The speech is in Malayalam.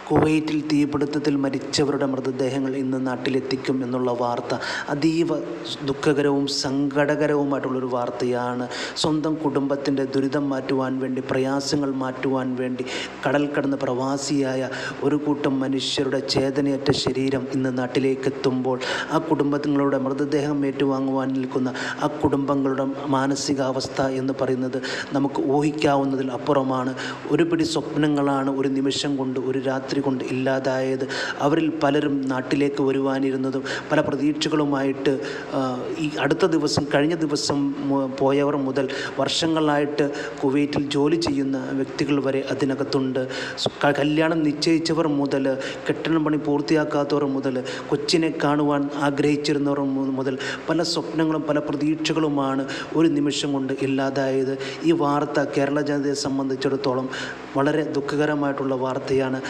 കുവൈറ്റിൽ തീപിടുത്തത്തിൽ മരിച്ചവരുടെ മൃതദേഹങ്ങൾ ഇന്ന് നാട്ടിലെത്തിക്കും എന്നുള്ള വാർത്ത അതീവ ദുഃഖകരവും സങ്കടകരവുമായിട്ടുള്ളൊരു വാർത്തയാണ്. സ്വന്തം കുടുംബത്തിൻ്റെ ദുരിതം മാറ്റുവാൻ വേണ്ടി, പ്രയാസങ്ങൾ മാറ്റുവാൻ വേണ്ടി കടൽ കടന്ന് പ്രവാസിയായ ഒരു കൂട്ടം മനുഷ്യരുടെ ചേതനയറ്റ ശരീരം ഇന്ന് നാട്ടിലേക്ക് എത്തുമ്പോൾ ആ കുടുംബങ്ങളുടെ മൃതദേഹം ഏറ്റുവാങ്ങുവാൻ നിൽക്കുന്ന ആ കുടുംബങ്ങളുടെ മാനസികാവസ്ഥ എന്ന് പറയുന്നത് നമുക്ക് ഊഹിക്കാവുന്നതിൽ അപ്പുറമാണ്. ഒരു പിടി സ്വപ്നങ്ങളാണ് ഒരു നിമിഷം കൊണ്ട്, ഒരു രാത്രി കൊണ്ട് ഇല്ലാതായത്. അവരിൽ പലരും നാട്ടിലേക്ക് വരുവാനിരുന്നതും പല പ്രതീക്ഷകളുമായിട്ട് ഈ അടുത്ത ദിവസം, കഴിഞ്ഞ ദിവസം പോയവർ മുതൽ വർഷങ്ങളായിട്ട് കുവൈറ്റിൽ ജോലി ചെയ്യുന്ന വ്യക്തികൾ വരെ അതിനകത്തുണ്ട്. കല്യാണം നിശ്ചയിച്ചവർ മുതൽ, കെട്ടിടം പണി പൂർത്തിയാക്കാത്തവർ മുതൽ, കൊച്ചിനെ കാണുവാൻ ആഗ്രഹിച്ചിരുന്നവർ മുതൽ പല സ്വപ്നങ്ങളും പല പ്രതീക്ഷകളുമാണ് ഒരു നിമിഷം കൊണ്ട് ഇല്ലാതായത്. ഈ വാർത്ത കേരള ജനതയെ സംബന്ധിച്ചിടത്തോളം വളരെ ദുഃഖകരമായിട്ടുള്ള വാർത്തയാണ്.